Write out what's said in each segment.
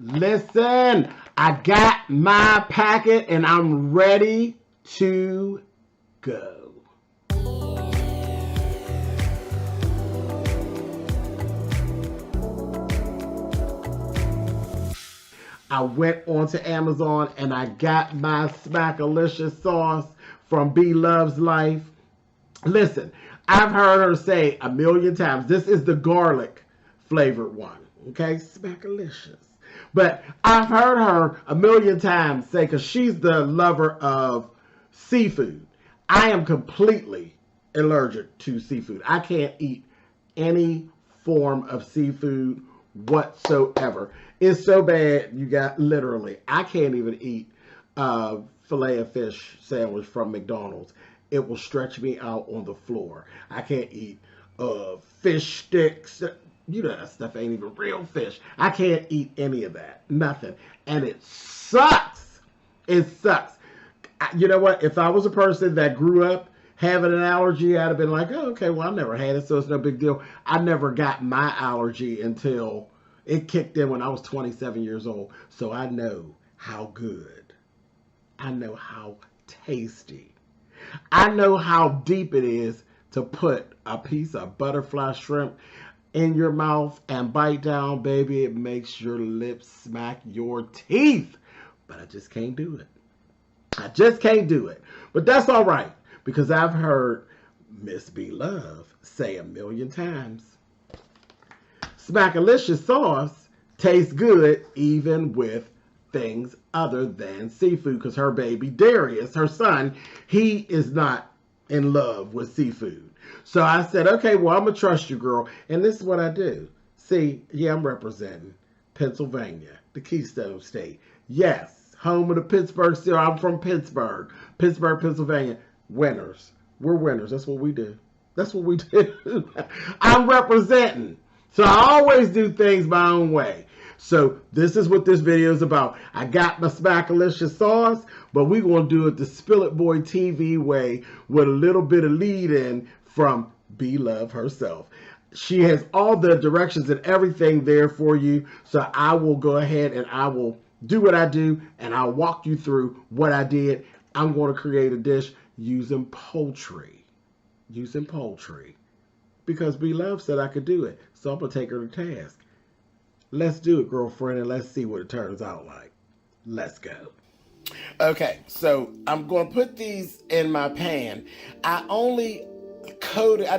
Listen, I got my packet and I'm ready to go. I went onto Amazon and I got my Smackalicious sauce from BLOVESLIFE. Listen, I've heard her say a million times, this is the garlic flavored one. Okay, Smackalicious. But I've heard her a million times say, because she's the lover of seafood. I am completely allergic to seafood. I can't eat any form of seafood whatsoever. It's so bad, you got literally, I can't even eat a filet of fish sandwich from McDonald's. It will stretch me out on the floor. I can't eat fish sticks. You know, that stuff ain't even real fish. I can't eat any of that. Nothing. And it sucks. It sucks. You know what? If I was a person that grew up having an allergy, I'd have been like, oh, okay, well, I never had it, so it's no big deal. I never got my allergy until it kicked in when I was 27 years old. So I know how good. I know how tasty. I know how deep it is to put a piece of butterfly shrimp in your mouth and bite down, baby. It makes your lips smack your teeth. But I just can't do it. I just can't do it. But that's all right, because I've heard Miss B Love say a million times, Smackalicious sauce tastes good even with things other than seafood, because her baby Darius, her son, he is not in love with seafood. So I said, okay, well, I'm going to trust you, girl. And this is what I do. See, yeah, I'm representing Pennsylvania, the Keystone State. Yes, home of the Pittsburgh Steelers. I'm from Pittsburgh, Pennsylvania. Winners. We're winners. That's what we do. That's what we do. I'm representing. So I always do things my own way. So this is what this video is about. I got my Smackalicious sauce, but we're going to do it the Spill It Boy TV way with a little bit of lead in from B Love herself. She has all the directions and everything there for you. So I will go ahead and I will do what I do, and I'll walk you through what I did. I'm going to create a dish using poultry. Because B Love said I could do it. So I'm going to take her to task. Let's do it, girlfriend, and let's see what it turns out like. Let's go. Okay, so I'm going to put these in my pan. I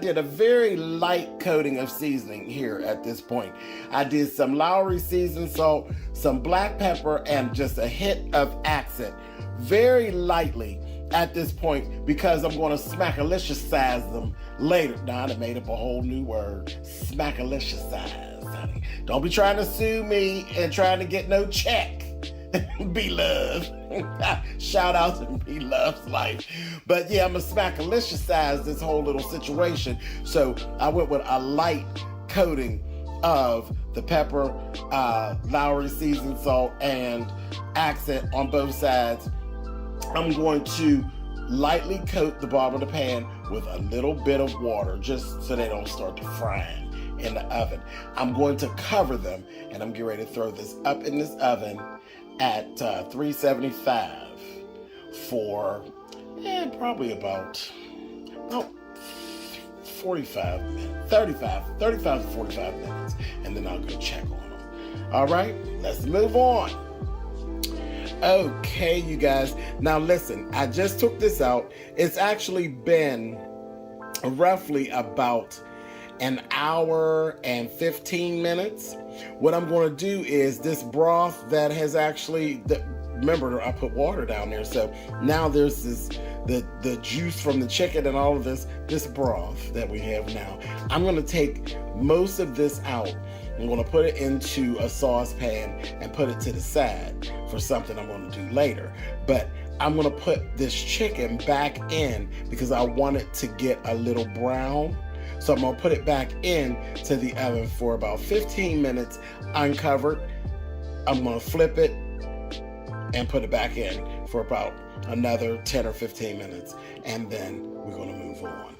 did a very light coating of seasoning here at this point. I did some Lowry seasoned salt, some black pepper, and just a hit of accent. Very lightly at this point, because I'm going to Smackalicious-size them later. Now, I made up a whole new word. Smackalicious-size, honey. Don't be trying to sue me and trying to get no check. B Love. Shout out to B Love's Life. But yeah, I'm going to Smackalicious-size this whole little situation. So I went with a light coating of the pepper, Lowry seasoned salt, and accent on both sides. I'm going to lightly coat the bottom of the pan with a little bit of water, just so they don't start to frying in the oven. I'm going to cover them, and I'm getting ready to throw this up in this oven at 375 for probably about 45 minutes, 35 to 45 minutes, and then I'll go check on them. All right, let's move on. Okay, you guys. Now listen, I just took this out. It's actually been roughly about an hour and 15 minutes. What I'm going to do is this broth that has actually, remember I put water down there, so now there's this the juice from the chicken and all of this broth that we have now. I'm going to take most of this out. I'm going to put it into a saucepan and put it to the side for something I'm going to do later. But I'm going to put this chicken back in because I want it to get a little brown. So I'm going to put it back in to the oven for about 15 minutes uncovered. I'm going to flip it and put it back in for about another 10 or 15 minutes. And then we're going to move on.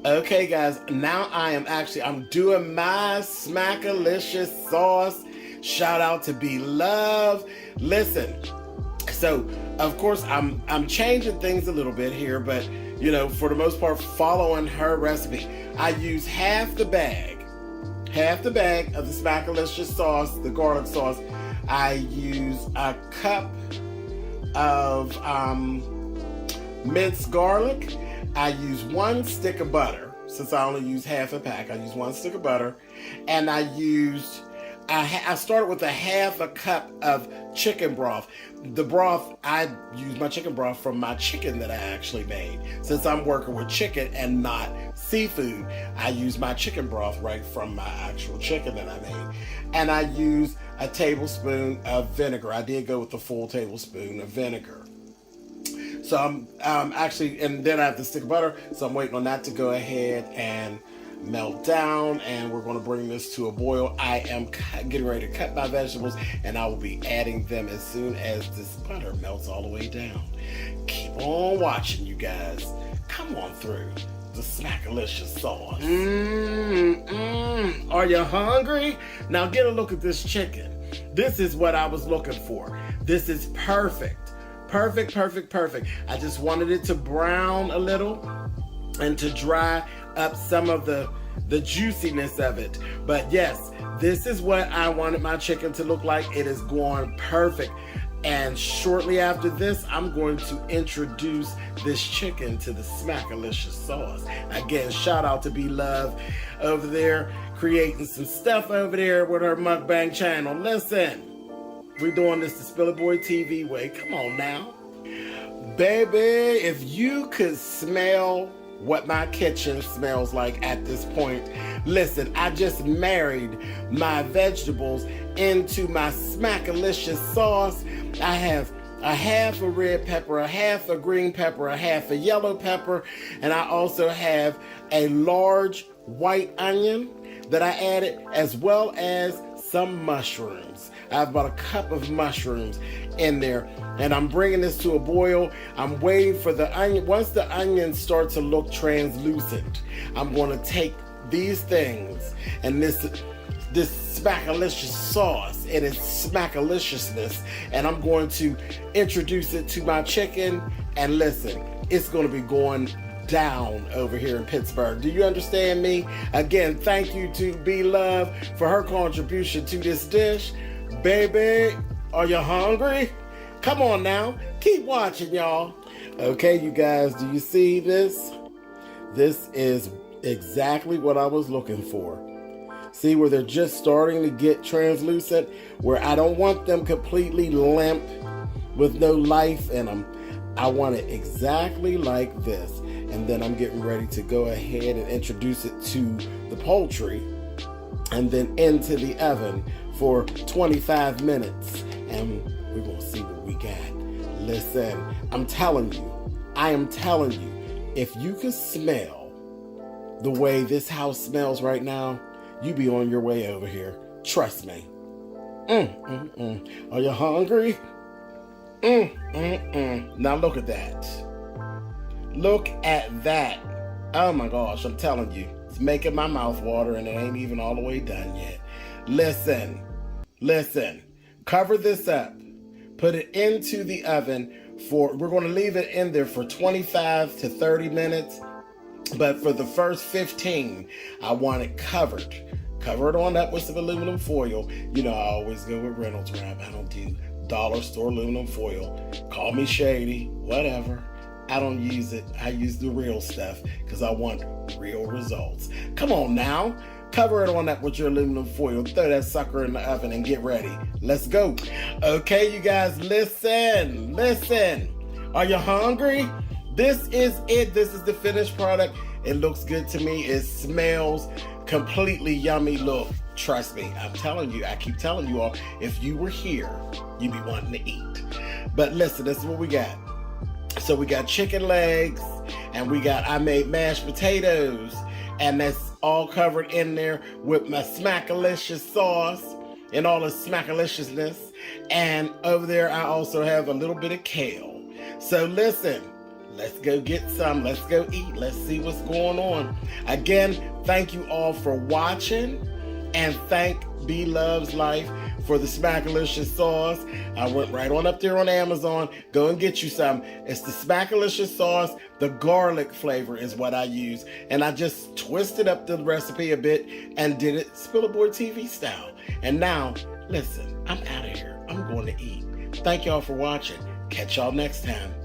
Okay, guys, now I'm doing my Smackalicious sauce. Shout out to Be Love. Listen, so of course I'm changing things a little bit here, but you know, for the most part, following her recipe. I use half the bag of the Smackalicious sauce, the garlic sauce. I use a cup of minced garlic. I use 1 stick of butter. Since I only use half a pack, I use 1 stick of butter. And I started with a half a cup of chicken broth. The broth, I use my chicken broth from my chicken that I actually made. Since I'm working with chicken and not seafood, I use my chicken broth right from my actual chicken that I made. And I use a tablespoon of vinegar. I did go with the full tablespoon of vinegar. So I'm actually, and then I have the stick of butter, so I'm waiting on that to go ahead and melt down, and we're going to bring this to a boil. I am getting ready to cut my vegetables, and I will be adding them as soon as this butter melts all the way down. Keep on watching, you guys. Come on through the Smackalicious sauce. Are you hungry? Now get a look at this chicken. This is what I was looking for. This is perfect. Perfect. I just wanted it to brown a little and to dry up some of the juiciness of it. But yes, this is what I wanted my chicken to look like. It is going perfect. And shortly after this, I'm going to introduce this chicken to the Smackalicious sauce. Again, shout out to Be Love over there, creating some stuff over there with her mukbang channel. Listen. We're doing this the Spiller Boy TV way. Come on now. Baby, if you could smell what my kitchen smells like at this point. Listen, I just married my vegetables into my Smackalicious sauce. I have a half a red pepper, a half a green pepper, a half a yellow pepper, and I also have a large white onion that I added, as well as some mushrooms. I have about a cup of mushrooms in there, and I'm bringing this to a boil. I'm waiting for the onion. Once the onions start to look translucent, I'm going to take these things and this Smackalicious sauce and its Smackaliciousness, and I'm going to introduce it to my chicken. And listen, it's going to be going down over here in Pittsburgh. Do you understand me? Again, thank you to Be Love for her contribution to this dish. Baby, are you hungry? Come on now, keep watching, y'all. Okay, you guys, do you see this? This is exactly what I was looking for. See where they're just starting to get translucent, where I don't want them completely limp with no life in them. I want it exactly like this. And then I'm getting ready to go ahead and introduce it to the poultry and then into the oven for 25 minutes. And we're going to see what we got. Listen, I am telling you, if you could smell the way this house smells right now, you be on your way over here. Trust me. Are you hungry? Now look at that. Look at that. Oh my gosh, I'm telling you. It's making my mouth water, and it ain't even all the way done yet. Listen. Cover this up. Put it into the oven we're going to leave it in there for 25 to 30 minutes. But for the first 15, I want it covered. Cover it on up with some aluminum foil. You know, I always go with Reynolds Wrap. I don't do dollar store aluminum foil. Call me shady, whatever. I don't use it. I use the real stuff because I want real results. Come on now. Cover it on up with your aluminum foil. Throw that sucker in the oven and get ready. Let's go. Okay, you guys, listen. Are you hungry? This is it. This is the finished product. It looks good to me. It smells completely yummy. Look, trust me. I'm telling you. I keep telling you all, if you were here, you'd be wanting to eat. But listen, this is what we got. So we got chicken legs, and I made mashed potatoes, and that's all covered in there with my Smackalicious sauce and all the Smackaliciousness. And over there, I also have a little bit of kale. So listen, let's go get some. Let's go eat. Let's see what's going on. Again, thank you all for watching, and thank Be Love's Life for the Smackalicious sauce. I went right on up there on Amazon. Go and get you some. It's the Smackalicious sauce. The garlic flavor is what I use. And I just twisted up the recipe a bit and did it Spillaboard TV style. And now, listen, I'm out of here. I'm going to eat. Thank y'all for watching. Catch y'all next time.